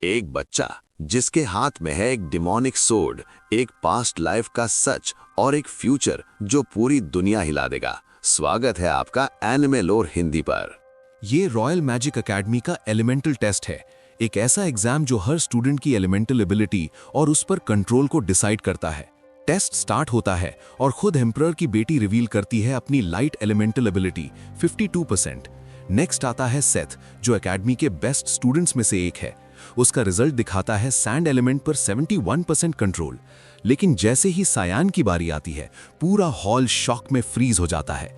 एक बच्चा जिसके हाथ में है एक डिमोनिक सोर्ड, एक पास्ट लाइफ का सच और एक फ्यूचर जो पूरी दुनिया हिला देगा। स्वागत है आपका एनिमे लोर हिंदी पर। ये रॉयल मैजिक एकेडमी का एलिमेंटल टेस्ट है, एक ऐसा एग्जाम जो हर स्टूडेंट की एलिमेंटल एबिलिटी और उस पर कंट्रोल को डिसाइड करता है। टेस्ट स्टार्ट होता है और खुद एम्परर की बेटी रिवील करती है अपनी लाइट एलिमेंटल एबिलिटी 52%। नेक्स्ट आता है सेथ, जो एकेडमी के बेस्ट स्टूडेंट्स में से एक है। उसका रिजल्ट दिखाता है सैंड एलिमेंट पर 71% कंट्रोल। लेकिन जैसे ही सायान की बारी आती है, पूरा हॉल शॉक में फ्रीज हो जाता है।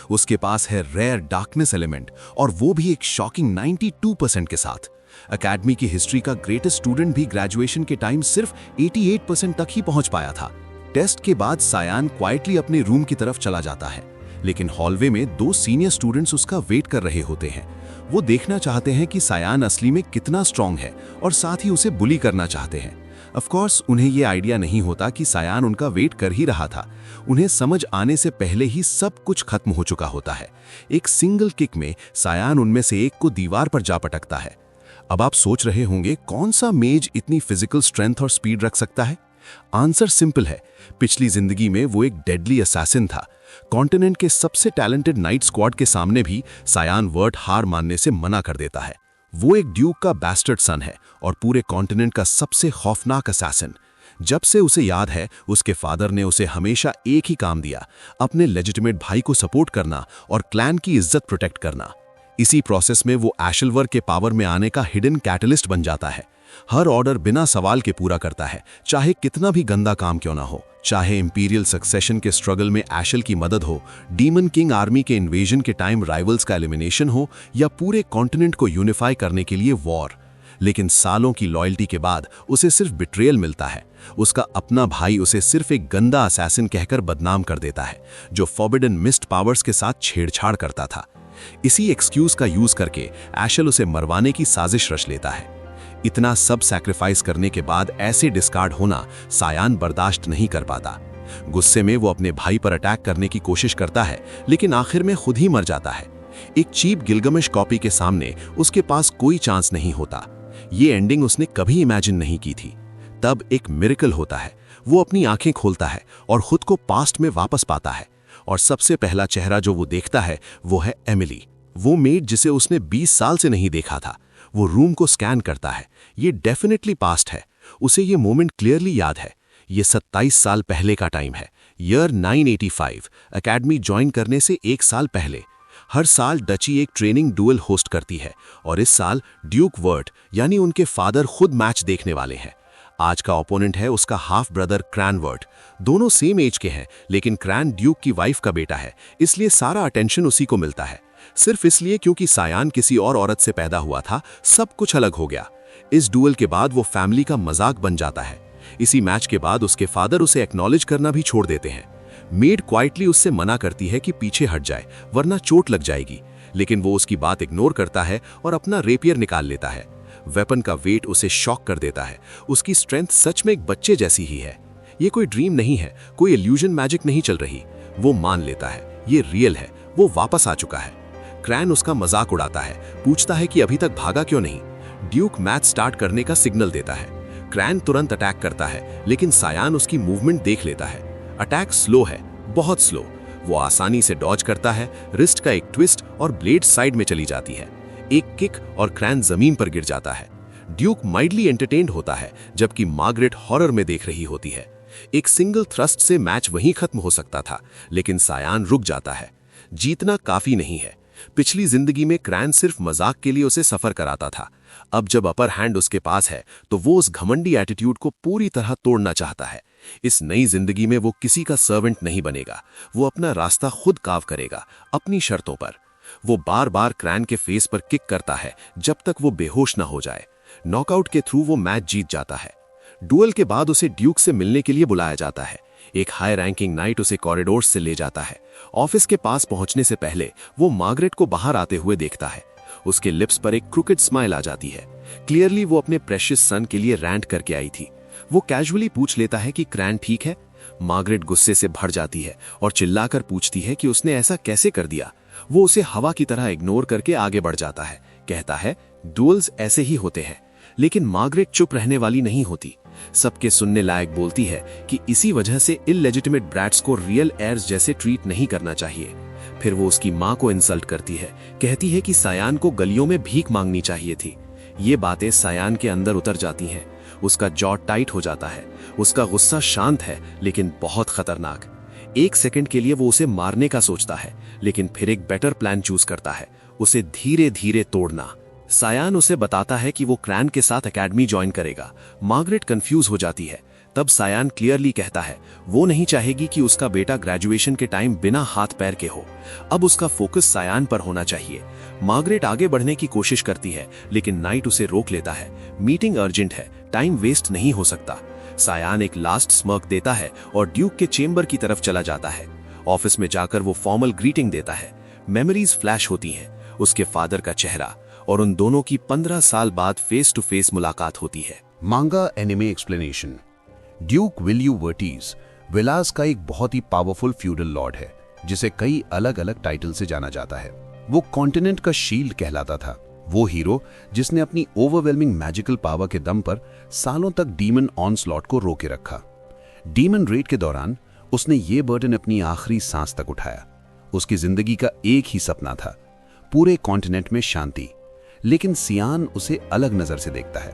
उसके पास है रेयर डार्कनेस एलिमेंट और वो भी एक शॉकिंग 92% के साथ। एकेडमी की हिस्ट्री का ग्रेटेस्ट स्टूडेंट भी ग्रेजुएशन के टाइम सिर्फ 88% तक ही पहुंच पाया था। टेस्ट के बाद सायान क्वाइटली अपने रूम की तरफ चला जाता है, लेकिन हॉलवे में 2 सीनियर स्टूडेंट्स उसका वेट कर रहे होते हैं। वो देखना चाहते हैं कि सायान असली में कितना स्ट्रांग है और साथ ही उसे बुली करना चाहते हैं। ऑफ कोर्स उन्हें ये आइडिया नहीं होता कि सायान उनका वेट कर ही रहा था। उन्हें समझ आने से पहले ही सब कुछ खत्म हो चुका होता है। एक सिंगल किक में सायान उनमें से एक को दीवार पर जा पटकता है। अब आप सोच रहे होंगे, कौन सा मेज इतनी फिजिकल स्ट्रेंथ और स्पीड रख सकता है? आंसर सिंपल है, पिछली जिंदगी में वो एक डेडली असैसिन था। कॉन्टिनेंट के सबसे टैलेंटेड नाइट स्क्वाड के सामने भी सायान वर्ट हार मानने से मना कर देता है। वो एक ड्यूक का बैस्टर्ड सन है और पूरे कॉन्टिनेंट का सबसे खौफनाक असैसिन। जब से उसे याद है, उसके फादर ने उसे हमेशा एक ही काम दिया, अपने लेजिटिमेट भाई को सपोर्ट करना और क्लैन की इज्जत प्रोटेक्ट करना। इसी प्रोसेस में वो एशलवर के पावर में आने का हिडन कैटलिस्ट बन जाता है। हर ऑर्डर बिना सवाल के पूरा करता है, चाहे कितना भी गंदा काम क्यों ना हो। चाहे इंपीरियल सक्सेशन के स्ट्रगल में एशल की मदद हो, डीमन किंग आर्मी के इन्वेजन के टाइम राइवल्स का एलिमिनेशन हो, या पूरे कॉन्टिनेंट को यूनिफाई करने के लिए वॉर। लेकिन सालों की लॉयल्टी के बाद उसे सिर्फ बिट्रेयल मिलता है। उसका अपना भाई उसे सिर्फ एक गंदा असैसिन कहकर बदनाम कर देता है, जो फॉरबिडन मिस्ट पावर्स के साथ छेड़छाड़ करता था। इसी एक्सक्यूज का यूज करके एशल उसे मरवाने की साजिश रच लेता है। इतना सब सैक्रिफाइस करने के बाद ऐसे डिस्कार्ड होना सायान बर्दाश्त नहीं कर पाता। गुस्से में वो अपने भाई पर अटैक करने की कोशिश करता है, लेकिन आखिर में खुद ही मर जाता है। एक चीप गिलगमेश कॉपी के सामने उसके पास कोई चांस नहीं होता। ये एंडिंग उसने कभी इमेजिन नहीं की थी। तब एक मिरेकल होता है। वो अपनी आंखें खोलता है और खुद को पास्ट में वापस पाता है। और सबसे पहला चेहरा जो वो देखता है वो है एमिली, वो मेड जिसे उसने 20 साल से नहीं देखा था। वो रूम को स्कैन करता है। ये डेफिनेटली पास्ट है। उसे ये मोमेंट क्लियरली याद है। ये 27 साल पहले का टाइम है, ईयर 985, एकेडमी ज्वाइन करने से 1 साल पहले। हर साल डची एक ट्रेनिंग डुएल होस्ट करती है और इस साल ड्यूक वर्ट यानी उनके फादर खुद मैच देखने वाले हैं। आज का ओपोनेंट है उसका हाफ ब्रदर क्रैन वर्ट। दोनों सेम एज के हैं, लेकिन क्रैन ड्यूक की वाइफ का बेटा है, इसलिए सारा अटेंशन उसी को मिलता है। सिर्फ इसलिए क्योंकि सायान किसी और औरत से पैदा हुआ था, सब कुछ अलग हो गया। इस डुएल के बाद वो फैमिली का मजाक बन जाता है। इसी मैच के बाद उसके फादर उसे एक्नॉलेज करना भी छोड़ देते हैं। मेड क्वाइटली उससे मना करती है कि पीछे हट जाए वरना चोट लग जाएगी, लेकिन वो उसकी बात इग्नोर करता है और अपना रेपियर निकाल लेता है। वेपन का वेट उसे शॉक कर देता है। उसकी स्ट्रेंथ सच में एक बच्चे जैसी ही है। ये कोई ड्रीम नहीं है, कोई इल्यूजन मैजिक नहीं चल रही। वो मान लेता है ये रियल है, वो वापस आ चुका है। क्रैन उसका मजाक उड़ाता है, पूछता है कि अभी तक भागा क्यों नहीं। ड्यूक मैच स्टार्ट करने का सिग्नल देता है। क्रैन तुरंत अटैक करता है, लेकिन सायान उसकी मूवमेंट देख लेता है। अटैक स्लो है, बहुत स्लो। वो आसानी से डॉज करता है। रिस्ट का एक ट्विस्ट और ब्लेड साइड में चली जाती है। एक किक और क्रैन जमीन पर गिर जाता है। ड्यूक माइल्डली एंटरटेन्ड होता है, जबकि मार्गरेट हॉरर में देख रही होती है। एक सिंगल थ्रस्ट से मैच वहीं खत्म हो सकता था, लेकिन सायान रुक जाता है। जीतना काफी नहीं है। पिछली जिंदगी में क्रैन सिर्फ मजाक के लिए उसे सफर कराता था। अब जब अपर हैंड उसके पास है, तो वो उस घमंडी एटीट्यूड को पूरी तरह तोड़ना चाहता है। इस नई जिंदगी में वो किसी का सर्वेंट नहीं बनेगा। वो अपना रास्ता खुद कार्व करेगा, अपनी शर्तों पर। वो बार बार क्रैन के फेस पर किक करता है जब तक वो बेहोश ना हो जाए। नॉकआउट के थ्रू वो मैच जीत जाता है। डुएल के बाद उसे ड्यूक से मिलने के लिए बुलाया जाता है। एक हाई रैंकिंग नाइट उसे कॉरिडोर्स से ले जाता है। ऑफिस के पास पहुंचने से पहले वो मार्गरेट को बाहर आते हुए देखता है। उसके लिप्स पर एक क्रुकेड स्माइल आ जाती है। क्लियरली वो अपने प्रेशियस सन के लिए रैंट करके आई थी। वो कैजुअली पूछ लेता है कि क्रैन ठीक है। मार्गरेट गुस्से से भर जाती है और चिल्लाकर पूछती है कि उसने ऐसा कैसे कर दिया। वो उसे हवा की तरह इग्नोर करके आगे बढ़ जाता है। कहता है, डुएल्स ऐसे ही होते हैं, लेकिन मार्गरेट चुप रहने वाली नहीं होती। सबके सुनने लायक बोलती है कि इसी वजह से इललेजिटिमेट ब्रैट्स को रियल एयर्स जैसे ट्रीट नहीं करना चाहिए। फिर वो उसकी माँ को इंसल्ट करती है, कहती है कि सायान को गलियों में भीख मांगनी चाहिए थी। ये बातें सायान के अंदर उतर जाती हैं। उसका जॉ टाइट हो जाता है। उसका गुस्सा शांत है लेकिन बहुत खतरनाक। एक सेकंड के लिए वो उसे मारने का सोचता है, लेकिन फिर एक बेटर प्लान चूज करता है, उसे धीरे धीरे तोड़ना। सायान उसे बताता है कि वो क्रैन के साथ एकेडमी ज्वाइन करेगा। मार्गरेट कंफ्यूज हो जाती है। तब सायान क्लियरली कहता है वो नहीं चाहेगी कि उसका बेटा ग्रेजुएशन के टाइम बिना हाथ पैर के हो। अब उसका फोकस सायान पर होना चाहिए। मार्गरेट आगे बढ़ने की कोशिश करती है, लेकिन नाइट उसे रोक लेता है। मीटिंग अर्जेंट है, टाइम वेस्ट नहीं हो सकता। सायान एक लास्ट स्मर्क देता है और ड्यूक के चेंबर की तरफ चला जाता है। ऑफिस में जाकर वो फॉर्मल ग्रीटिंग देता है। मेमोरीज फ्लैश होती हैं, उसके फादर का चेहरा, और उन दोनों की 15 साल बाद फेस टू फेस मुलाकात होती है। मांगा एनिमे एक्सप्लेनेशन। ड्यूक विलियू वर्टीज विलास का एक बहुत ही पावरफुल फ्यूडल लॉर्ड है, जिसे कई अलग अलग टाइटल से जाना जाता है। वो कॉन्टिनेंट का शील्ड कहलाता था। वो हीरो जिसने अपनी ओवरवेलमिंग मैजिकल पावर के दम पर सालों तक डीमन ऑनस्लॉट को रोके रखा। डीमन रेड के दौरान उसने ये बर्डन अपनी आखिरी सांस तक उठाया। उसकी जिंदगी का एक ही सपना था, पूरे कॉन्टिनेंट में शांति। लेकिन सियान उसे अलग नजर से देखता है।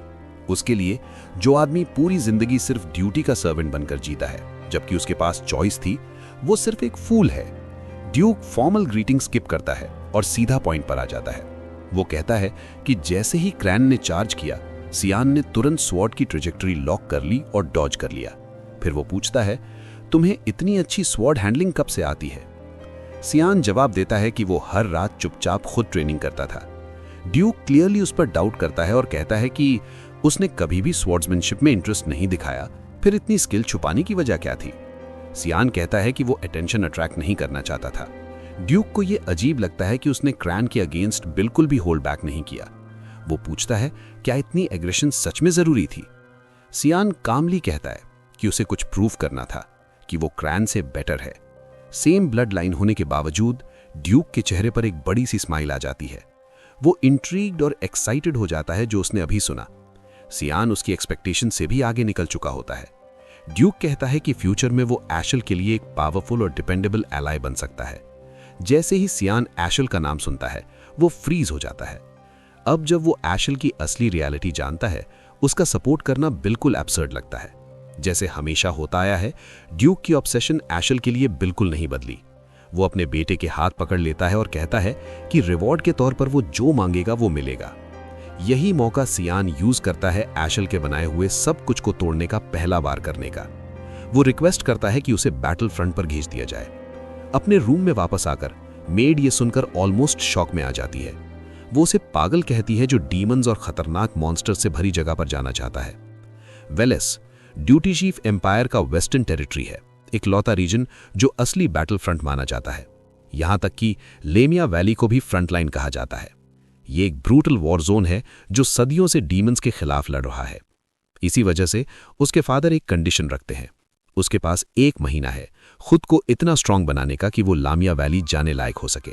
उसके लिए जो आदमी पूरी जिंदगी सिर्फ ड्यूटी का सर्वेंट बनकर जीता है, जबकि उसके पास चॉइस थी, वो सिर्फ एक फूल है। ड्यूक फॉर्मल ग्रीटिंग स्किप करता है और सीधा पॉइंट पर आ जाता है। वो कहता है कि जैसे ही क्रैन ने चार्ज किया, सियान ने तुरंत स्वॉर्ड की ट्रेजेक्टरी लॉक कर ली और डॉज कर लिया। फिर वो पूछता है, तुम्हें इतनी अच्छी स्वॉर्ड हैंडलिंग कब से आती है? सियान जवाब देता है कि वो हर रात चुपचाप खुद ट्रेनिंग करता था। ड्यूक क्लियरली उस पर डाउट करता है और कहता है कि उसने कभी भी स्वॉर्ड्समैनशिप में इंटरेस्ट नहीं दिखाया, फिर इतनी स्किल छुपाने की वजह क्या थी? सियान कहता है कि वो अटेंशन अट्रैक्ट नहीं करना चाहता था। ड्यूक को ये अजीब लगता है कि उसने क्रैन के अगेंस्ट बिल्कुल भी होल्ड बैक नहीं किया। वो पूछता है, क्या इतनी एग्रेशन सच में जरूरी थी? सियान कामली कहता है कि उसे कुछ प्रूव करना था कि वो क्रैन से बेटर है। सेम ब्लड लाइन होने के बावजूद ड्यूक के चेहरे पर एक बड़ी सी स्माइल आ जाती है। वो इंट्रीग्ड और एक्साइटेड हो जाता है जो उसने अभी सुना। सियान उसकी एक्सपेक्टेशन से भी आगे निकल चुका होता है। ड्यूक कहता है कि फ्यूचर में वो एशल के लिए एक पावरफुल और डिपेंडेबल एलाय बन सकता है। जैसे ही सियान एशल का नाम सुनता है, वो फ्रीज हो जाता है। अब जब वो एशल की असली रियलिटी जानता है, उसका सपोर्ट करना बिल्कुल एब्सर्ड लगता है। जैसे हमेशा होता आया है, ड्यूक की ऑब्सेशन एशल के लिए बिल्कुल नहीं बदली। वो अपने बेटे के हाथ पकड़ लेता है और कहता है कि रिवॉर्ड के तौर पर वो जो मांगेगा वो मिलेगा। यही मौका सियान यूज करता है एशल के बनाए हुए सब कुछ को तोड़ने का पहला वार करने का। वो रिक्वेस्ट करता है कि उसे बैटल फ्रंट पर भेज दिया जाए। अपने रूम में वापस आकर मेड ये सुनकर ऑलमोस्ट शॉक में आ जाती है। वो उसे पागल कहती है जो डीमंस और खतरनाक मॉन्स्टर से भरी जगह पर जाना चाहता है। वेलेस ड्यूटी चीफ एम्पायर का वेस्टर्न टेरिटरी है, एक लौता रीजन जो असली बैटल फ्रंट माना जाता है। यहां तक कि लेमिया वैली को भी फ्रंटलाइन कहा जाता है। ये एक ब्रूटल वॉर जोन है जो सदियों से डीमंस के खिलाफ लड़ रहा है। इसी वजह से उसके फादर एक कंडीशन रखते हैं। उसके पास 1 महीना है खुद को इतना स्ट्रांग बनाने का कि वो लामिया वैली जाने लायक हो सके।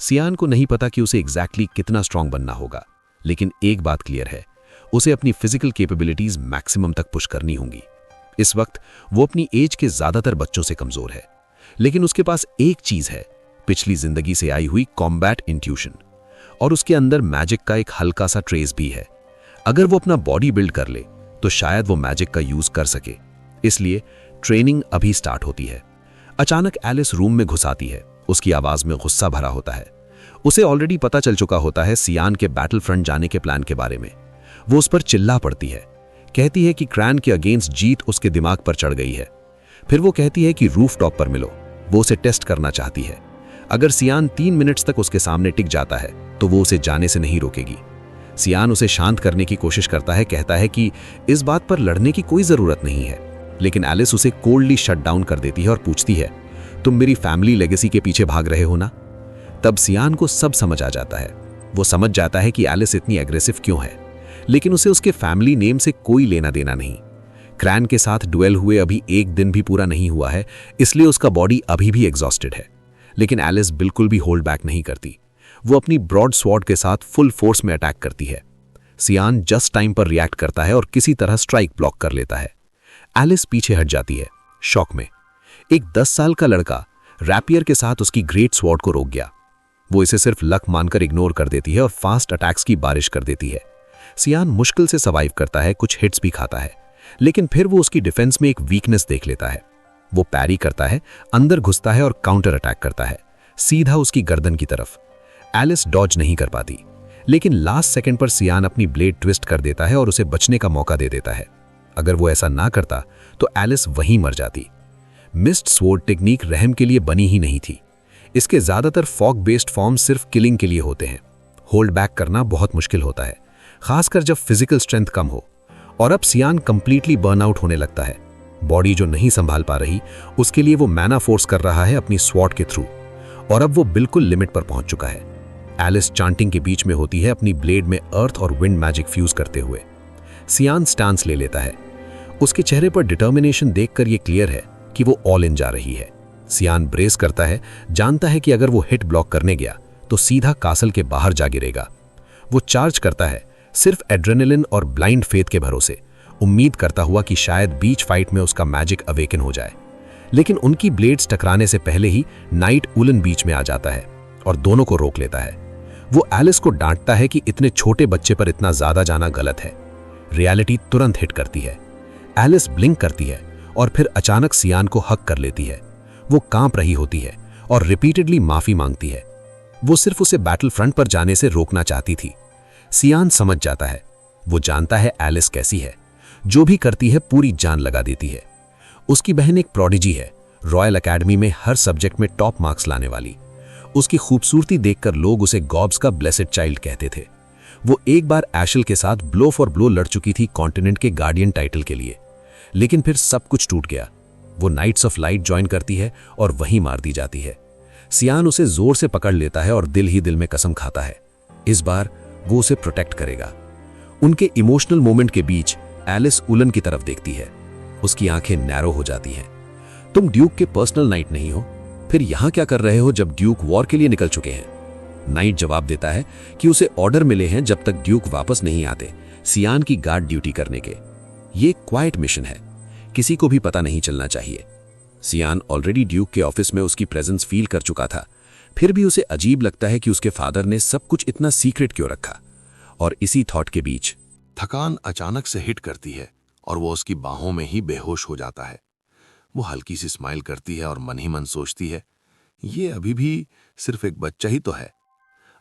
सियान को नहीं पता कि उसे एग्जैक्टली कितना स्ट्रांग बनना होगा, लेकिन एक बात क्लियर है, उसे अपनी फिजिकल कैपेबिलिटीज मैक्सिमम तक पुश करनी होंगी। इस वक्त वो अपनी एज के ज्यादातर बच्चों से कमजोर है, लेकिन उसके पास एक चीज है, पिछली जिंदगी से आई हुई कॉम्बैट इंट्यूशन, और उसके अंदर मैजिक का एक हल्का सा ट्रेस भी है। अगर वो अपना बॉडी बिल्ड कर ले तो शायद वो मैजिक का यूज कर सके। इसलिए ट्रेनिंग अभी स्टार्ट होती है। अचानक एलिस रूम में घुस आती है। उसकी आवाज में गुस्सा भरा होता है। उसे ऑलरेडी पता चल चुका होता है सियान के बैटल फ्रंट जाने के प्लान के बारे में। वो उस पर चिल्ला पड़ती है, कहती है कि क्रैन के अगेंस्ट जीत उसके दिमाग पर चढ़ गई है। फिर वो कहती है कि रूफ टॉप पर मिलो, वो उसे टेस्ट करना चाहती है। अगर सियान 3 मिनट्स तक उसके सामने टिक जाता है तो वो उसे जाने से नहीं रोकेगी। सियान उसे शांत करने की कोशिश करता है, कहता है कि इस बात पर लड़ने की कोई जरूरत नहीं है, लेकिन एलिस उसे कोल्डली शट डाउन कर देती है और पूछती है, तुम मेरी फैमिली लेगेसी के पीछे भाग रहे हो ना? तब सियान को सब समझ आ जाता है। वो समझ जाता है कि एलिस इतनी एग्रेसिव क्यों है, लेकिन उसे उसके फैमिली नेम से कोई लेना देना नहीं। क्रैन के साथ डुएल हुए अभी 1 दिन भी पूरा नहीं हुआ है, इसलिए उसका बॉडी अभी भी एग्जॉस्टेड है। लेकिन एलिस बिल्कुल भी होल्ड बैक नहीं करती। वो अपनी ब्रॉड स्वॉर्ड के साथ फुल फोर्स में अटैक करती है। सियान जस्ट टाइम पर रिएक्ट करता है और किसी तरह स्ट्राइक ब्लॉक कर लेता है। एलिस पीछे हट जाती है, शॉक में। एक 10 साल का लड़का रैपियर के साथ उसकी ग्रेट स्वॉर्ड को रोक गया। वो इसे सिर्फ लक मानकर इग्नोर कर देती है और फास्ट अटैक्स की बारिश कर देती है। सियान मुश्किल से सर्वाइव करता है, कुछ हिट्स भी खाता है, लेकिन फिर वो उसकी डिफेंस में एक वीकनेस देख लेता है। वो पैरी करता है, अंदर घुसता है और काउंटर अटैक करता है, सीधा उसकी गर्दन की तरफ। एलिस डॉज नहीं कर पाती, लेकिन लास्ट सेकंड पर सियान अपनी ब्लेड ट्विस्ट कर देता है और उसे बचने का मौका दे देता है। अगर वो ऐसा ना करता तो एलिस वहीं मर जाती। मिस्ड स्वॉर्ड टेक्निक रहम के लिए बनी ही नहीं थी। इसके ज्यादातर फॉग बेस्ड फॉर्म सिर्फ किलिंग के लिए होते हैं। होल्ड बैक करना बहुत मुश्किल होता है, खासकर जब फिजिकल स्ट्रेंथ कम हो। और अब सियान कंप्लीटली बर्नआउट होने लगता है। बॉडी जो नहीं संभाल पा रही, उसके लिए वो मैना फोर्स कर रहा है अपनी स्वॉर्ड के थ्रू, और अब वो बिल्कुल लिमिट पर पहुंच चुका है। एलिस चांटिंग के बीच में होती है, अपनी ब्लेड में अर्थ और विंड मैजिक फ्यूज करते हुए। सियान स्टांस ले लेता है। उसके चेहरे पर डिटर्मिनेशन देखकर यह क्लियर है कि वो ऑल इन जा रही है। सियान ब्रेस करता है, जानता है कि अगर वो हिट ब्लॉक करने गया तो सीधा कासल के बाहर जा गिरेगा। वो चार्ज करता है, सिर्फ एड्रेनलिन और ब्लाइंड फेथ के भरोसे, उम्मीद करता हुआ कि शायद बीच फाइट में उसका मैजिक अवेकन हो जाए। लेकिन उनकी ब्लेड्स टकराने से पहले ही नाइट उलन बीच में आ जाता है और दोनों को रोक लेता है। वो एलिस को डांटता है कि इतने छोटे बच्चे पर इतना ज्यादा जाना गलत है। रियलिटी तुरंत हिट करती है। एलिस ब्लिंक करती है और फिर अचानक सियान को हक कर लेती है। वो कांप रही होती है और रिपीटेडली माफी मांगती है। वो सिर्फ उसे बैटल फ्रंट पर जाने से रोकना चाहती थी। सियान समझ जाता है। वो जानता है एलिस कैसी है, जो भी करती है पूरी जान लगा देती है। उसकी बहन एक प्रोडिजी है, रॉयल एकेडमी में हर सब्जेक्ट में टॉप मार्क्स लाने वाली। उसकी खूबसूरती देखकर लोग उसे गॉब्स का ब्लेसेड चाइल्ड कहते थे। वो एक बार एशल के साथ ब्लो फॉर ब्लो लड़ चुकी थी कॉन्टिनेंट के गार्डियन टाइटल के लिए, लेकिन फिर सब कुछ टूट गया। वो नाइट्स ऑफ लाइट ज्वाइन करती है और वहीं मार दी जाती है। सियान उसे जोर से पकड़ लेता है और दिल ही दिल में कसम खाता है, इस बार वो उसे प्रोटेक्ट करेगा। उनके इमोशनल मोमेंट के बीच एलिस उलन की तरफ देखती है। उसकी आंखें नैरो हो जाती हैं। तुम ड्यूक के पर्सनल नाइट नहीं हो, फिर यहां क्या कर रहे हो जब ड्यूक वॉर के लिए निकल चुके हैं? नाइट जवाब देता है कि उसे ऑर्डर मिले हैं जब तक ड्यूक वापस नहीं आते सियान की गार्ड ड्यूटी करने के। ये क्वाइट मिशन है, किसी को भी पता नहीं चलना चाहिए। सियान ऑलरेडी ड्यूक के ऑफिस में उसकी प्रेजेंस फील कर चुका था, फिर भी उसे अजीब लगता है कि उसके फादर ने सब कुछ इतना सीक्रेट क्यों रखा। और इसी थॉट के बीच थकान अचानक से हिट करती है और वो उसकी बाहों में ही बेहोश हो जाता है। वो हल्की सी स्माइल करती है और मन ही मन सोचती है, ये अभी भी सिर्फ एक बच्चा ही तो है।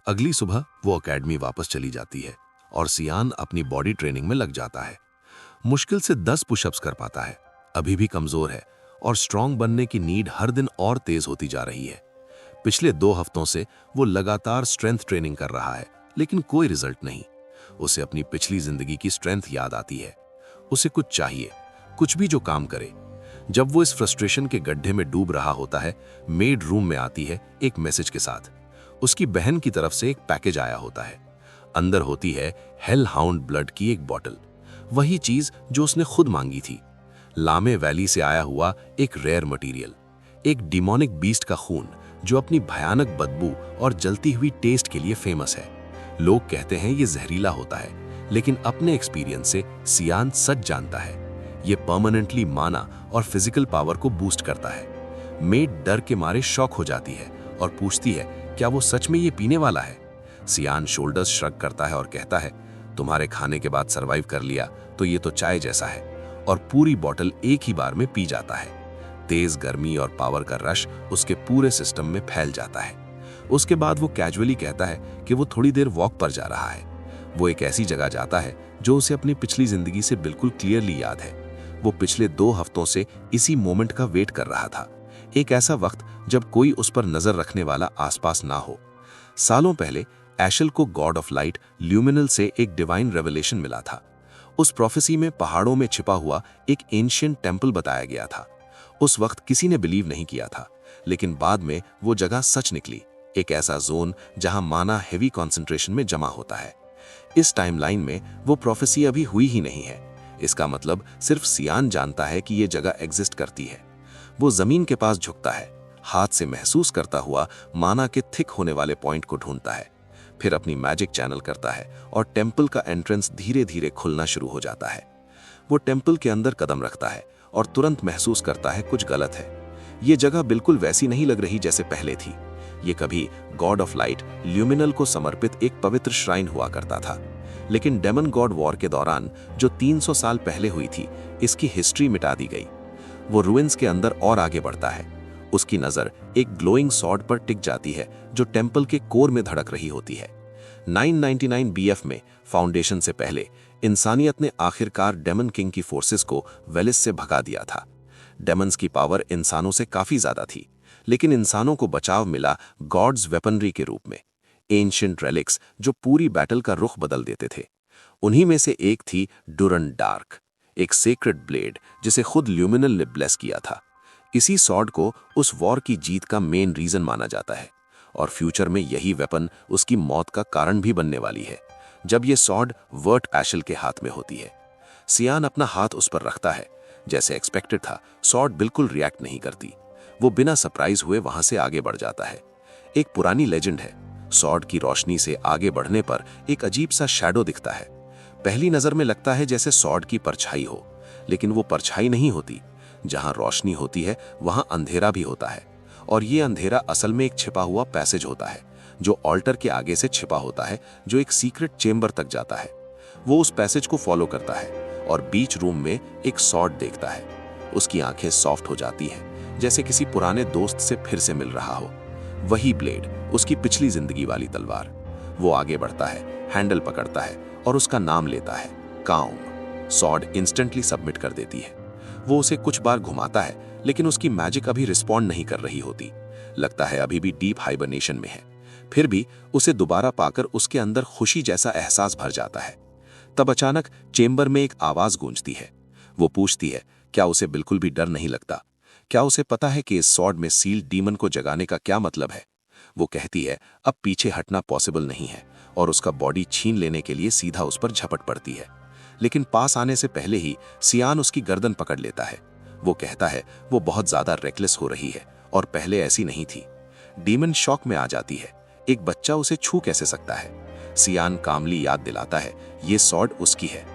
अगली सुबह वो एकेडमी वापस चली जाती है और सियान अपनी बॉडी ट्रेनिंग में लग जाता है। मुश्किल से 10 पुशअप्स कर पाता है। अभी भी कमजोर है और स्ट्रांग बनने की नीड हर दिन और तेज होती जा रही है। पिछले 2 हफ्तों से वो लगातार स्ट्रेंथ ट्रेनिंग कर रहा है, लेकिन कोई रिजल्ट नहीं। उसे अपनी पिछली जिंदगी की स्ट्रेंथ याद आती है। उसे कुछ चाहिए, कुछ भी जो काम करे। जब वो इस फ्रस्ट्रेशन के गड्ढे में डूब रहा होता है, मेड रूम में आती है एक मैसेज के साथ। उसकी बहन की तरफ से एक पैकेज आया होता है। अंदर होती है हेल हाउंड ब्लड की एक बॉटल, वही चीज जो उसने खुद मांगी थी। लामे वैली से आया हुआ एक रेयर मटेरियल, एक डिमोनिक बीस्ट का खून जो अपनी भयानक बदबू और जलती हुई टेस्ट के लिए फेमस है। लोग कहते हैं ये जहरीला होता है, लेकिन अपने एक्सपीरियंस से सियान सच जानता है ये परमानेंटली माना और फिजिकल पावर को बूस्ट करता है। मेड डर के मारे शॉक हो जाती है और पूछती है क्या वो सच में ये पीने वाला है। सियान शोल्डर्स श्रग करता है और कहता है तुम्हारे खाने के बाद सरवाइव कर लिया तो ये तो चाय जैसा है, और पूरी बॉटल एक ही बार में पी जाता है। तेज गर्मी और पावर का रश उसके पूरे सिस्टम में फैल जाता है। उसके बाद वो कैजुअली कहता है कि वो थोड़ी देर वॉक पर जा रहा है। वो एक ऐसी जगह जाता है जो उसे अपनी पिछली जिंदगी से बिल्कुल क्लियरली याद है। वो पिछले 2 हफ्तों से इसी मोमेंट का वेट कर रहा था, एक ऐसा वक्त जब कोई उस पर नजर रखने वाला आसपास ना हो। सालों पहले एशल को गॉड ऑफ लाइट ल्यूमिनल से एक डिवाइन रेवलेशन मिला था। उस प्रोफेसी में पहाड़ों में छिपा हुआ एक एंशिएंट टेंपल बताया गया था। उस वक्त किसी ने बिलीव नहीं किया था, लेकिन बाद में वो जगह सच निकली, एक ऐसा जोन जहां माना हेवी कॉन्सेंट्रेशन में जमा होता है। इस टाइमलाइन में वो प्रोफेसी अभी हुई ही नहीं है। इसका मतलब सिर्फ सियान जानता है कि ये जगह एग्जिस्ट करती है। वो जमीन के पास झुकता है, हाथ से महसूस करता हुआ माना के थिक होने वाले पॉइंट को ढूंढता है। फिर अपनी मैजिक चैनल करता है और टेम्पल का एंट्रेंस धीरे धीरे खुलना शुरू हो जाता है। वो टेम्पल के अंदर कदम रखता है और तुरंत महसूस करता है कुछ गलत है। ये जगह बिल्कुल वैसी नहीं लग रही जैसे पहले थी। ये कभी गॉड ऑफ लाइट ल्यूमिनल को समर्पित एक पवित्र श्राइन हुआ करता था, लेकिन डेमन गॉड वॉर के दौरान जो 300 साल पहले हुई थी, इसकी हिस्ट्री मिटा दी गई। वो रुइंस के अंदर और आगे बढ़ता है। उसकी नज़र एक ग्लोइंग सॉर्ड पर टिक जाती है जो टेम्पल के कोर में धड़क रही होती है। 999 BF में फाउंडेशन से पहले इंसानियत ने आखिरकार डेमन किंग की फोर्सेस को वेलिस से भगा दिया था। डेमन्स की पावर इंसानों से काफ़ी ज़्यादा थी, लेकिन इंसानों को बचाव मिला गॉड्स वेपनरी के रूप में, एंशिएंट रेलिक्स जो पूरी बैटल का रुख बदल देते थे। उन्हीं में से एक थी डुरन डार्क, एक सेक्रेड ब्लेड जिसे खुद ल्यूमिनल ने ब्लेस किया था। इसी सॉर्ड को उस वॉर की जीत का मेन रीजन माना जाता है और फ्यूचर में यही वेपन उसकी मौत का कारण भी बनने वाली है जब ये सॉर्ड वर्ट एशल के हाथ में होती है। सियान अपना हाथ उस पर रखता है। जैसे एक्सपेक्टेड था, सॉर्ड बिल्कुल रिएक्ट नहीं करती। वो बिना सरप्राइज हुए वहां से आगे बढ़ जाता है। एक पुरानी लेजेंड है, सॉर्ड की रोशनी से आगे बढ़ने पर एक अजीब सा शैडो दिखता है। पहली नजर में लगता है जैसे सॉर्ड की परछाई हो, लेकिन वो परछाई नहीं होती। जहां रोशनी होती है वहां अंधेरा भी होता है, और ये अंधेरा असल में एक छिपा हुआ पैसेज होता है जो ऑल्टर के आगे से छिपा होता है, जो एक सीक्रेट चेंबर तक जाता है। वो उस पैसेज को फॉलो करता है और बीच रूम में एक सॉर्ड देखता है। उसकी आंखें सॉफ्ट हो जाती हैं, जैसे किसी पुराने दोस्त से फिर से मिल रहा हो। वही ब्लेड, उसकी पिछली जिंदगी वाली तलवार। वो आगे बढ़ता है, हैंडल पकड़ता है और उसका नाम लेता है, काउम। सॉर्ड इंस्टेंटली सबमिट कर देती है। वो उसे कुछ बार घुमाता है, लेकिन उसकी मैजिक अभी रिस्पॉन्ड नहीं कर रही होती। लगता है अभी भी डीप हाइबरनेशन में है। फिर भी उसे दोबारा पाकर उसके अंदर खुशी जैसा एहसास भर जाता है। तब अचानक चेंबर में एक आवाज गूंजती है। वो पूछती है, क्या उसे बिल्कुल भी डर नहीं लगता? क्या उसे पता है कि इस सॉर्ड में सील्ड डीमन को जगाने का क्या मतलब है? वो कहती है अब पीछे हटना पॉसिबल नहीं है, और उसका बॉडी छीन लेने के लिए सीधा उस पर झपट पड़ती है। लेकिन पास आने से पहले ही सियान उसकी गर्दन पकड़ लेता है। वो कहता है वो बहुत ज्यादा रेकलेस हो रही है और पहले ऐसी नहीं थी। डीमन शॉक में आ जाती है। एक बच्चा उसे छू कैसे सकता है? सियान कामली याद दिलाता है ये सॉर्ड उसकी है।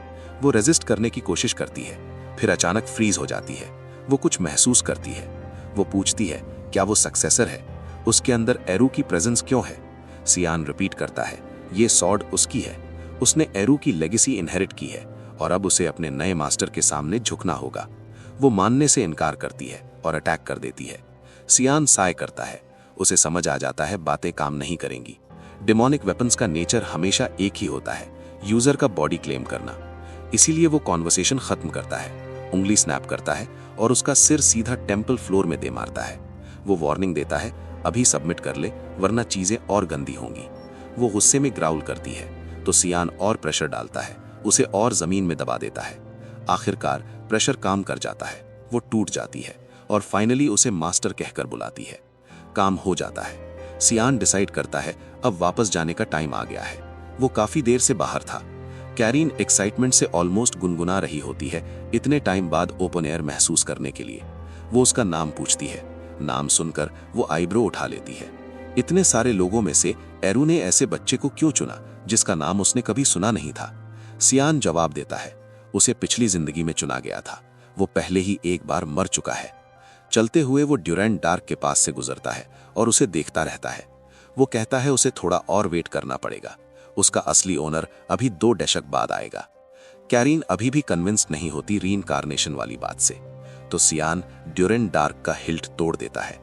वो रेजिस्ट करने की कोशिश करती है, फिर अचानक फ्रीज हो जाती है। वो कुछ महसूस करती है। वो पूछती है क्या वो सक्सेसर है? उसके अंदर एरू की प्रेजेंस क्यों है? सियान रिपीट करता है ये सॉर्ड उसकी है। उसने एरू की लेगेसी इनहेरिट की है और अब उसे अपने नए मास्टर के सामने झुकना होगा। वो मानने से इनकार करती है और अटैक कर देती है। सियान साय करता है। उसे समझ आ जाता है बातें काम नहीं करेंगी। डिमोनिक वेपन्स का नेचर हमेशा एक ही होता है, यूजर का बॉडी क्लेम करना। इसीलिए वो कॉन्वर्सेशन खत्म करता है, उंगली स्नैप करता है और उसका सिर सीधा टेम्पल फ्लोर में दे मारता है। वो वार्निंग देता है अभी सबमिट कर ले वरना चीजें और गंदी होंगी। वो गुस्से में ग्राउल करती है तो सियान और प्रेशर डालता है, उसे और जमीन में दबा देता है। आखिरकार प्रेशर काम कर जाता है। वो टूट जाती है और फाइनली उसे मास्टर कहकर बुलाती है। काम हो जाता है। सियान डिसाइड करता है अब वापस जाने का टाइम आ गया है। वो काफी देर से बाहर था। कैरीन एक्साइटमेंट से ऑलमोस्ट गुनगुना रही होती है इतने टाइम बाद ओपन एयर महसूस करने के लिए। वो उसका नाम पूछती है। नाम सुनकर वो आईब्रो उठा लेती है। इतने सारे लोगों में से एरू ने ऐसे बच्चे को क्यों चुना जिसका नाम उसने कभी सुना नहीं था? सियान जवाब देता है उसे पिछली जिंदगी में चुना गया था। वो पहले ही एक बार मर चुका है। चलते हुए वो ड्यूरेंट डार्क के पास से गुजरता है और उसे देखता रहता है। वो कहता है उसे थोड़ा और वेट करना पड़ेगा। उसका असली ओनर अभी 2 दशक बाद आएगा। कैरीन अभी भी कन्विंस्ड नहीं होती रीइंकार्नेशन वाली बात से, तो सियान ड्यूरेंट डार्क का हिल्ट तोड़ देता है।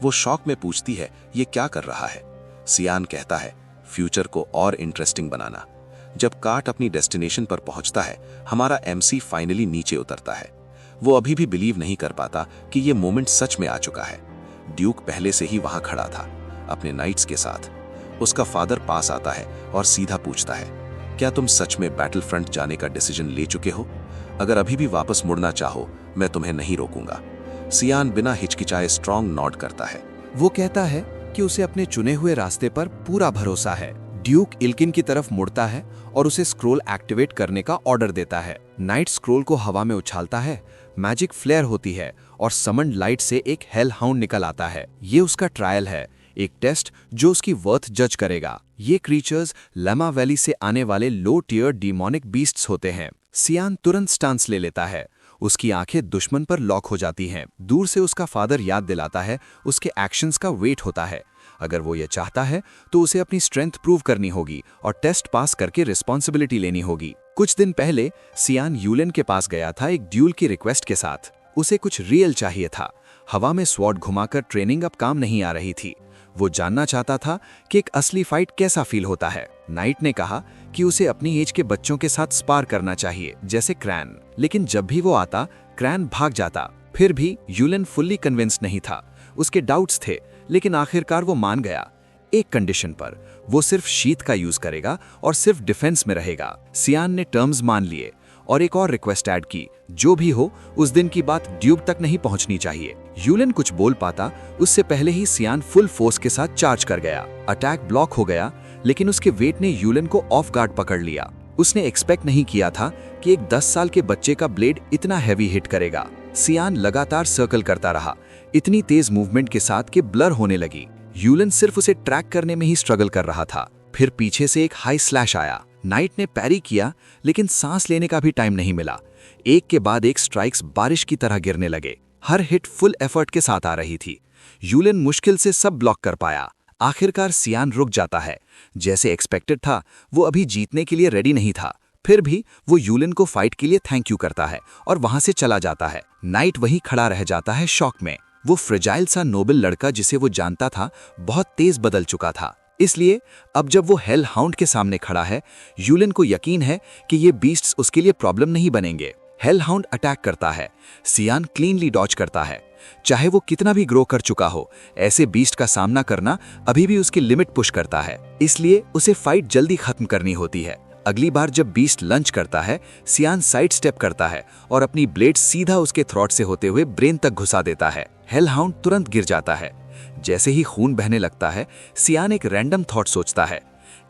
वो शॉक में पूछती है ये क्या कर रहा है? सियान कहता है फ्यूचर को और इंटरेस्टिंग बनाना। जब कार्ट अपनी डेस्टिनेशन पर पहुंचता है, हमारा एमसी फाइनली नीचे उतरता है। वो अभी भी बिलीव नहीं कर पाता कि ये मोमेंट सच में आ चुका है। ड्यूक पहले से ही वहां खड़ा था अपने नाइट्स के साथ। उसका फादर पास आता है और सीधा पूछता है क्या तुम सच में बैटल फ्रंट जाने का डिसीजन ले चुके हो? अगर अभी भी वापस मुड़ना चाहो मैं तुम्हें नहीं रोकूंगा। सियान बिना हिचकिचाए स्ट्रॉन्ग नॉड करता है। वो कहता है कि उसे अपने चुने हुए रास्ते पर पूरा भरोसा है। ड्यूक इल्किन की तरफ मुड़ता है और उसे स्क्रोल एक्टिवेट करने का ऑर्डर देता है। नाइट स्क्रोल को हवा में उछालता है, मैजिक फ्लेयर होती है और समन लाइट से एक हेल हाउंड निकल आता है। ये उसका ट्रायल है। एक टेस्ट जो उसकी वर्थ जज करेगा। ये क्रीचर्स लैमा वैली से आने वाले लो टियर डीमोनिक बीस्ट्स होते हैं। सियान तुरंत स्टांस ले लेता है। उसकी आंखें दुश्मन पर लॉक हो जाती हैं। दूर से उसका फादर याद दिलाता है उसके एक्शंस का वेट होता है। अगर वो ये चाहता है तो उसे अपनी स्ट्रेंथ प्रूव करनी होगी और टेस्ट पास करके रिस्पॉन्सिबिलिटी लेनी होगी। कुछ दिन पहले सियान यूलेन के पास गया था एक ड्यूल की रिक्वेस्ट के साथ। उसे कुछ रियल चाहिए था। हवा में स्वॉर्ड घुमाकर ट्रेनिंग अब काम नहीं आ रही थी। वो जानना चाहता था कि एक असली फाइट कैसा फील होता है। नाइट ने कहा कि उसे अपनी एज के बच्चों के साथ स्पार करना चाहिए, जैसे क्रैन। लेकिन जब भी वो आता, क्रैन भाग जाता। फिर भी यूलेन फुल्ली कन्विंस्ड नहीं था। उसके डाउट्स थे, लेकिन आखिरकार वो मान गया, एक कंडीशन पर। वो सिर्फ शीथ का यूज करेगा और सिर्फ डिफेंस में रहेगा। सियान ने टर्म्स मान लिए और एक और रिक्वेस्ट ऐड की, जो भी हो उस दिन की बात ड्यूब तक नहीं पहुंचनी चाहिए। यूलेन कुछ बोल पाता उससे पहले ही सियान फुल फोर्स के साथ चार्ज कर गया। अटैक ब्लॉक हो गया, लेकिन उसके वेट ने यूलेन को ऑफ गार्ड पकड़ लिया। उसने एक्सपेक्ट नहीं किया था कि एक 10 साल के बच्चे का ब्लेड इतना हैवी हिट करेगा। सियान लगातार सर्कल करता रहा, इतनी तेज मूवमेंट के साथ कि ब्लर होने लगी। यूलेन सिर्फ उसे ट्रैक करने में ही स्ट्रगल कर रहा था। फिर पीछे से एक हाई स्लैश आया। नाइट ने पैरी किया, लेकिन सांस लेने का भी टाइम नहीं मिला। एक के बाद एक स्ट्राइक्स बारिश की तरह गिरने लगे। हर हिट फुल एफर्ट के साथ आ रही थी। यूलेन मुश्किल से सब ब्लॉक कर पाया। आखिरकार सियान रुक जाता है। जैसे एक्सपेक्टेड था, वो अभी जीतने के लिए रेडी नहीं था। फिर भी वो यूलेन को फाइट के लिए थैंक यू करता है और वहां से चला जाता है। नाइट वहीं खड़ा रह जाता है शॉक में। वो फ्रेजाइल सा नोबल लड़का जिसे वो जानता था, बहुत तेज बदल चुका था। इसलिए अब जब वो हेल हाउंड के सामने खड़ा है, यूलेन को यकीन है कि ये बीस्ट्स उसके लिए प्रॉब्लम नहीं बनेंगे। हेल हाउंड अटैक करता है। सियान क्लीनली डॉज करता है। चाहे वो कितना भी ग्रो कर चुका हो, ऐसे बीस्ट का सामना करना अभी भी उसकी लिमिट पुश करता है। इसलिए उसे फाइट जल्दी खत्म करनी होती है। अगली बार जब बीस्ट लंच करता है, सियान साइड स्टेप करता है और अपनी ब्लेड सीधा उसके थ्रॉट से होते हुए ब्रेन तक घुसा देता है। हेल हाउंड तुरंत गिर जाता है। जैसे ही खून बहने लगता है, सियान एक रैंडम थॉट सोचता है,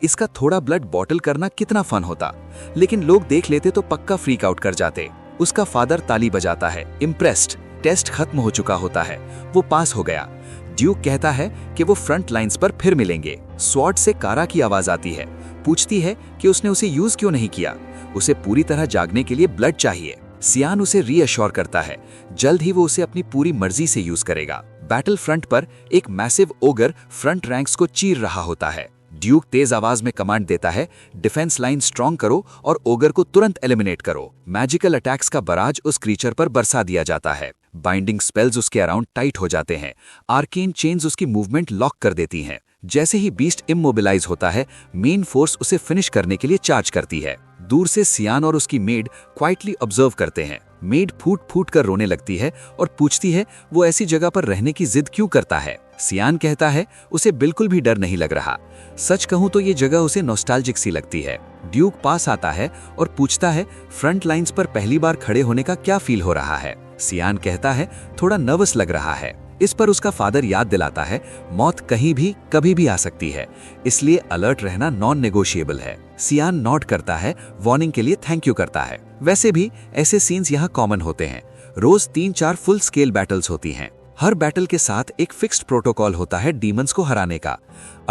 इसका थोड़ा ब्लड बॉटल करना कितना फन होता। लेकिन लोग देख लेते तो पक्का फ्रीक आउट कर जाते। उसका फादर ताली बजाता है, इम्प्रेस्ड। टेस्ट खत्म हो चुका होता है, वो पास हो गया। ड्यूक कहता है कि वो फ्रंट लाइंस पर फिर मिलेंगे। स्वॉर्ड से कारा की आवाज आती है। पूछती है कि उसने उसे यूज क्यों नहीं किया। उसे पूरी तरह जागने के लिए ब्लड चाहिए। सियान उसे रीअश्योर करता है, जल्द ही वो उसे अपनी पूरी मर्जी से यूज करेगा। बैटल फ्रंट पर एक मैसिव ओगर फ्रंट रैंक्स को चीर रहा होता है। ड्यूक तेज आवाज में कमांड देता है, डिफेंस लाइन स्ट्रॉन्ग करो और ओगर को तुरंत एलिमिनेट करो। मैजिकल अटैक्स का बराज उस क्रीचर पर बरसा दिया जाता है। बाइंडिंग स्पेल्स उसके अराउंड टाइट हो जाते हैं। आर्केन चेन्स उसकी मूवमेंट लॉक कर देती हैं। जैसे ही बीस्ट इमोबिलाइज होता है, मेन फोर्स उसे फिनिश करने के लिए चार्ज करती है। दूर से सियान और उसकी मेड क्वाइटली ऑब्जर्व करते हैं। मेड फूट फूट कर रोने लगती है और पूछती है वो ऐसी जगह पर रहने की जिद क्यों करता है। सियान कहता है उसे बिल्कुल भी डर नहीं लग रहा। सच कहूं तो ये जगह उसे नॉस्टैल्जिक सी लगती है। ड्यूक पास आता है और पूछता है फ्रंट लाइंस पर पहली बार खड़े होने का क्या फील हो रहा है। सियान कहता है थोड़ा नर्वस लग रहा है। इस पर उसका फादर याद दिलाता है, मौत कहीं भी कभी भी आ सकती है, इसलिए अलर्ट रहना नॉन नेगोशिएबल है। सियान नॉट करता है, वार्निंग के लिए थैंक यू करता है। वैसे भी ऐसे सीन्स यहाँ कॉमन होते हैं। रोज 3-4 फुल स्केल बैटल्स होती हैं। हर बैटल के साथ एक फिक्स्ड प्रोटोकॉल होता है डीमंस को हराने का।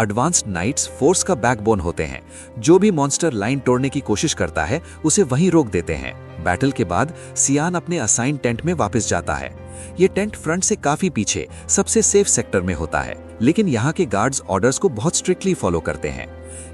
एडवांस्ड नाइट्स फोर्स का बैकबोन होते हैं। जो भी मॉन्स्टर लाइन तोड़ने की कोशिश करता है, उसे वहीं रोक देते हैं। बैटल के बाद सियान अपने असाइन टेंट में वापस जाता है। ये टेंट फ्रंट से काफी पीछे सबसे सेफ सेक्टर में होता है, लेकिन यहाँ के गार्ड्स ऑर्डर्स को बहुत स्ट्रिक्टली फॉलो करते हैं।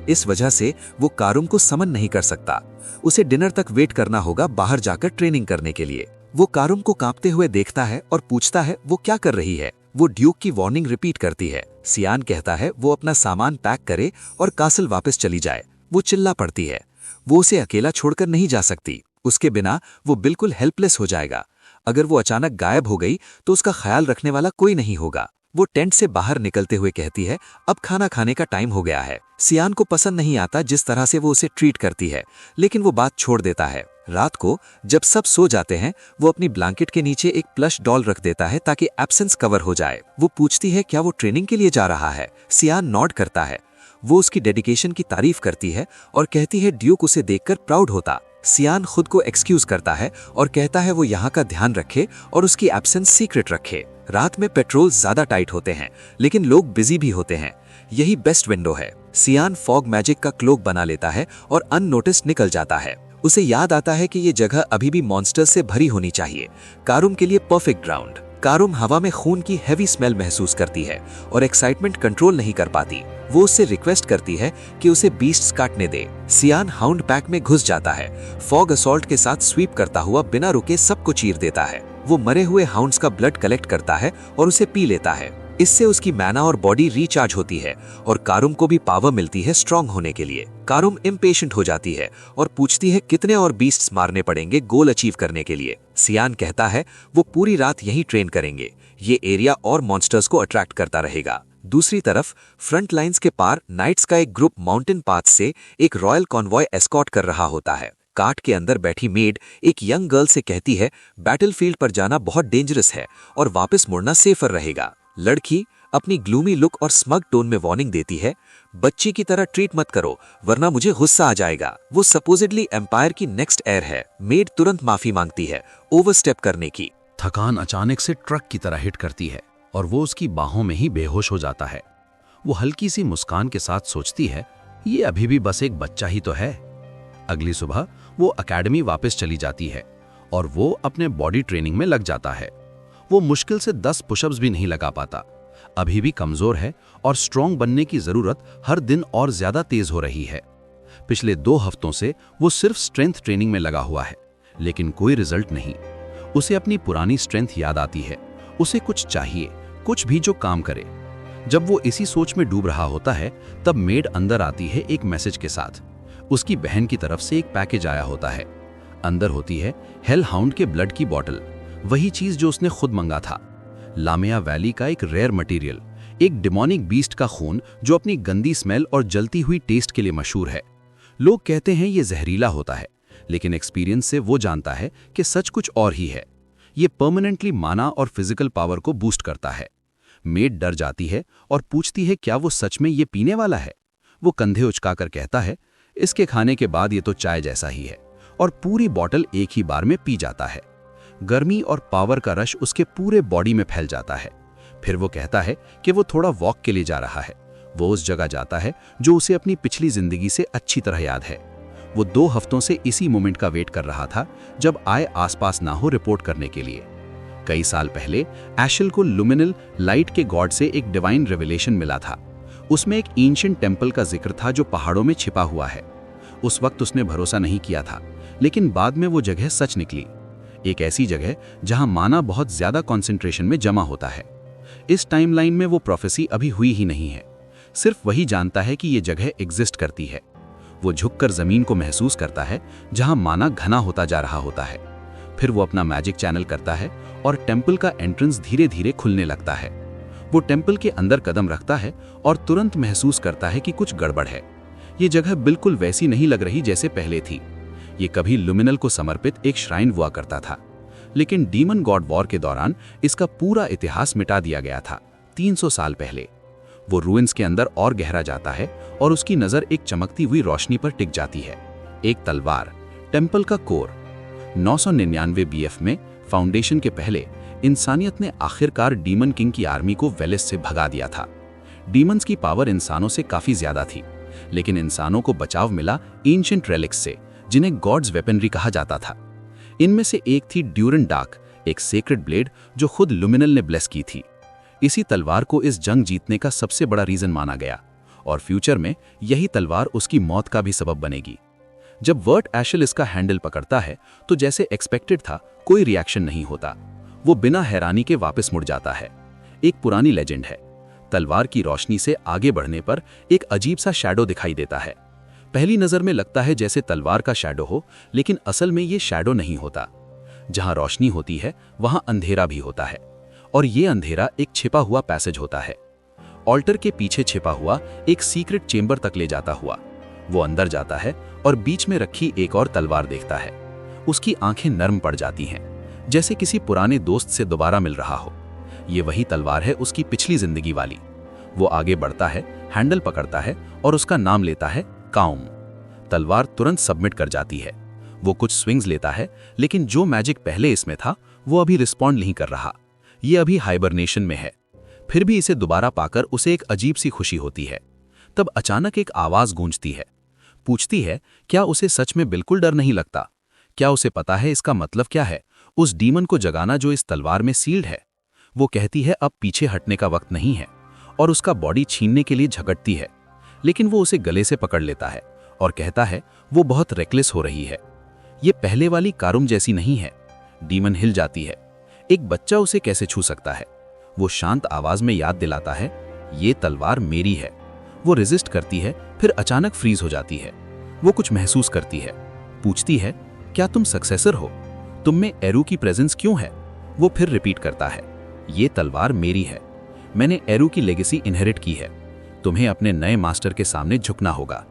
इस वजह से वो कारुम को समन नहीं कर सकता। उसे डिनर तक वेट करना होगा बाहर जाकर ट्रेनिंग करने के लिए। वो कारुम को कांपते हुए देखता है और पूछता है वो क्या कर रही है। वो ड्यूक की वार्निंग रिपीट करती है। सियान कहता है वो अपना सामान पैक करे और कासल वापस चली जाए। वो चिल्ला पड़ती है, वो उसे अकेला छोड़कर नहीं जा सकती। उसके बिना वो बिल्कुल हेल्पलेस हो जाएगा। अगर वो अचानक गायब हो गई तो उसका ख्याल रखने वाला कोई नहीं होगा। वो टेंट से बाहर निकलते हुए कहती है अब खाना खाने का टाइम हो गया है। सियान को पसंद नहीं आता जिस तरह से वो उसे ट्रीट करती है, लेकिन वो बात छोड़ देता है। रात को जब सब सो जाते हैं, वो अपनी ब्लैंकेट के नीचे एक प्लश डॉल रख देता है ताकि एब्सेंस कवर हो जाए। वो पूछती है क्या वो ट्रेनिंग के लिए जा रहा है। सियान नॉड करता है। वो उसकी डेडिकेशन की तारीफ करती है और कहती है ड्यूक उसे देखकर प्राउड होता। सियान खुद को एक्सक्यूज करता है और कहता है वो यहाँ का ध्यान रखे और उसकी एब्सेंस सीक्रेट रखे। रात में पेट्रोल ज्यादा टाइट होते हैं, लेकिन लोग बिजी भी होते हैं। यही बेस्ट विंडो है। सियान फॉग मैजिक का क्लोक बना लेता है और अननोटिस निकल जाता है। उसे याद आता है कि ये जगह अभी भी मॉन्स्टर्स से भरी होनी चाहिए, कारुम के लिए परफेक्ट ग्राउंड। कारुम हवा में खून की हैवी स्मेल महसूस करती है और एक्साइटमेंट कंट्रोल नहीं कर पाती। वो उससे रिक्वेस्ट करती है कि उसे बीस्ट्स काटने दे। सियान हाउंड पैक में घुस जाता है, फॉग असॉल्ट के साथ स्वीप करता हुआ बिना रुके सबको चीर देता है। वो मरे हुए हाउंड्स का ब्लड कलेक्ट करता है और उसे पी लेता है। इससे उसकी मैना और बॉडी रिचार्ज होती है और कारुम को भी पावर मिलती है स्ट्रांग होने के लिए। कारुम इम्पेशेंट हो जाती है और पूछती है कितने और बीस्ट्स मारने पड़ेंगे गोल अचीव करने के लिए। सियान कहता है वो पूरी रात यहीं ट्रेन करेंगे, ये एरिया और मॉन्स्टर्स को अट्रैक्ट करता रहेगा। दूसरी तरफ फ्रंट लाइंस के पार नाइट्स का एक ग्रुप माउंटेन पाथ से एक रॉयल कॉन्वॉय एस्कॉर्ट कर रहा होता है। काट के अंदर बैठी मेड एक यंग गर्ल से कहती है बैटलफील्ड पर जाना बहुत डेंजरस है और वापस मुड़ना सेफर रहेगा। लड़की अपनी ग्लूमी लुक और स्मग टोन में वार्निंग देती है, बच्ची की तरह ट्रीट मत करो वरना मुझे गुस्सा आ जाएगा। वो सपोजिडली एम्पायर की नेक्स्ट एयर है। मेड तुरंत माफी मांगती है ओवरस्टेप करने की। थकान अचानक से ट्रक की तरह हिट करती है और वो उसकी बाहों में ही बेहोश हो जाता है। वो हल्की सी मुस्कान के साथ सोचती है ये अभी भी बस एक बच्चा ही तो है। अगली सुबह वो एकेडमी वापस चली जाती है और वो अपने बॉडी ट्रेनिंग में लग जाता है। वो मुश्किल से 10 पुशअप्स भी नहीं लगा पाता। अभी भी कमजोर है और स्ट्रॉन्ग बनने की जरूरत हर दिन और ज्यादा तेज हो रही है। पिछले 2 हफ्तों से वो सिर्फ स्ट्रेंथ ट्रेनिंग में लगा हुआ है, लेकिन कोई रिजल्ट नहीं। उसे अपनी पुरानी स्ट्रेंथ याद आती है। उसे कुछ चाहिए, कुछ भी जो काम करे। जब वो इसी सोच में डूब रहा होता है, तब मेड अंदर आती है एक मैसेज के साथ। उसकी बहन की तरफ से एक पैकेज आया होता है। अंदर होती है हेल हाउंड के ब्लड की बॉटल, वही चीज जो उसने खुद मंगा था। लामिया वैली का एक रेयर मटेरियल, एक डिमोनिक बीस्ट का खून जो अपनी गंदी स्मेल और जलती हुई टेस्ट के लिए मशहूर है। लोग कहते हैं ये जहरीला होता है, लेकिन एक्सपीरियंस से वो जानता है कि सच कुछ और ही है। ये परमानेंटली माना और फिजिकल पावर को बूस्ट करता है। मेड डर जाती है और पूछती है क्या वो सच में ये पीने वाला है। वो कंधे उचकाकर कहता है इसके खाने के बाद ये तो चाय जैसा ही है, और पूरी बॉटल एक ही बार में पी जाता है। गर्मी और पावर का रश उसके पूरे बॉडी में फैल जाता है। फिर वो कहता है कि वो थोड़ा वॉक के लिए जा रहा है। वो उस जगह जाता है जो उसे अपनी पिछली जिंदगी से अच्छी तरह याद है। वो 2 हफ्तों से इसी मोमेंट का वेट कर रहा था जब आय आसपास ना हो रिपोर्ट करने के लिए। कई साल पहले एशल को लुमिनल लाइट के गॉड से एक डिवाइन रेवलेशन मिला था। उसमें एक एंशिएंट टेम्पल का जिक्र था जो पहाड़ों में छिपा हुआ है। उस वक्त उसने भरोसा नहीं किया था, लेकिन बाद में वो जगह सच निकली। एक ऐसी जगह जहां माना बहुत ज्यादा कंसंट्रेशन में जमा होता है। इस टाइमलाइन में वो प्रोफेसी अभी हुई ही नहीं है। सिर्फ वही जानता है कि ये जगह एग्जिस्ट करती है। वो झुककर जमीन को महसूस करता है जहां माना घना होता जा रहा होता है। फिर वो अपना मैजिक चैनल करता है और टेम्पल का एंट्रेंस धीरे धीरे खुलने लगता है। वो टेम्पल के अंदर कदम रखता है और तुरंत महसूस करता है कि कुछ गड़बड़ है। ये जगह बिल्कुल वैसी नहीं लग रही जैसे पहले थी। ये कभी लुमिनल को समर्पित एक श्राइन हुआ करता था, लेकिन डीमन गॉड वॉर के दौरान इसका पूरा इतिहास मिटा दिया गया था 300 साल पहले। वो रूइंस के अंदर और गहरा जाता है और उसकी नजर एक चमकती हुई रोशनी पर टिक जाती है। एक तलवार, टेम्पल का कोर। 999 बीएफ में फाउंडेशन के पहले इंसानियत ने आखिरकार डीमन किंग की आर्मी को वेलिस से भगा दिया था। डीमंस की पावर इंसानों से काफी ज्यादा थी, लेकिन इंसानों को बचाव मिला एंशिएंट रेलिक्स से, जिन्हें गॉड्स वेपनरी कहा जाता था। इनमें से एक थी ड्यूरन डार्क, एक सेक्रेड ब्लेड जो खुद लुमिनल ने ब्लेस की थी। इसी तलवार को इस जंग जीतने का सबसे बड़ा रीजन माना गया, और फ्यूचर में यही तलवार उसकी मौत का भी सबब बनेगी। जब वर्ट एशल इसका हैंडल पकड़ता है तो जैसे एक्सपेक्टेड था कोई रिएक्शन नहीं होता। वो बिना हैरानी के वापस मुड़ जाता है। एक पुरानी लेजेंड है, तलवार की रोशनी से आगे बढ़ने पर एक अजीब सा शैडो दिखाई देता है। पहली नजर में लगता है जैसे तलवार का शैडो हो, लेकिन असल में ये शैडो नहीं होता। जहां रोशनी होती है वहां अंधेरा भी होता है, और ये अंधेरा एक छिपा हुआ पैसेज होता है। ऑल्टर के पीछे छिपा हुआ एक सीक्रेट चेंबर तक ले जाता हुआ वो अंदर जाता है और बीच में रखी एक और तलवार देखता है। उसकी आंखें नर्म पड़ जाती हैं, जैसे किसी पुराने दोस्त से दोबारा मिल रहा हो। ये वही तलवार है उसकी पिछली जिंदगी वाली। वो आगे बढ़ता है, हैंडल पकड़ता है और उसका नाम लेता है काउम। तलवार तुरंत सबमिट कर जाती है। वो कुछ स्विंग्स लेता है, लेकिन जो मैजिक पहले इसमें था वो अभी रिस्पॉन्ड नहीं कर रहा। ये अभी हाइबरनेशन में है। फिर भी इसे दोबारा पाकर उसे एक अजीब सी खुशी होती है। तब अचानक एक आवाज गूंजती है, पूछती है क्या उसे सच में बिल्कुल डर नहीं लगता। क्या उसे पता है इसका मतलब क्या है, उस डीमन को जगाना जो इस तलवार में सील्ड है। वो कहती है अब पीछे हटने का वक्त नहीं है, और उसका बॉडी छीनने के लिए झगड़ती है। लेकिन वो उसे गले से पकड़ लेता है और कहता है वो बहुत रेकलेस हो रही है। ये पहले वाली कारुम जैसी नहीं है। डीमन हिल जाती है। एक बच्चा उसे कैसे छू सकता है। वो शांत आवाज में याद दिलाता है ये तलवार मेरी है। वो रेजिस्ट करती है, फिर अचानक फ्रीज हो जाती है। वो कुछ महसूस करती है, पूछती है क्या तुम सक्सेसर हो, तुम में एरू की प्रेजेंस क्यों है। वो फिर रिपीट करता है ये तलवार मेरी है, मैंने एरू की लेगेसी इनहेरिट की है, तुम्हें अपने नए मास्टर के सामने झुकना होगा।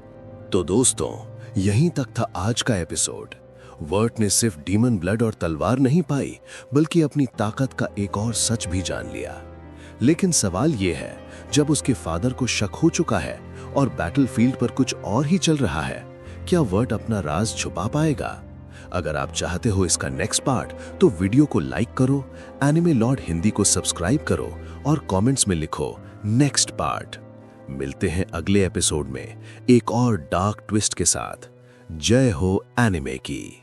तो दोस्तों, यहीं तक था आज का एपिसोड। वर्ट ने सिर्फ डीमन ब्लड और तलवार नहीं पाई, बल्कि अपनी ताकत का एक और सच भी जान लिया। लेकिन सवाल यह है, जब उसके फादर को शक हो चुका है और बैटलफील्ड पर कुछ और ही चल रहा है, क्या वर्ट अपना राज छुपा पाएगा? अगर आप चाहते हो इसका नेक्स्ट पार्ट, तो वीडियो को लाइक करो, एनिमे लॉर्ड हिंदी को सब्सक्राइब करो और कमेंट्स में लिखो नेक्स्ट पार्ट। मिलते हैं अगले एपिसोड में एक और डार्क ट्विस्ट के साथ। जय हो एनिमे की।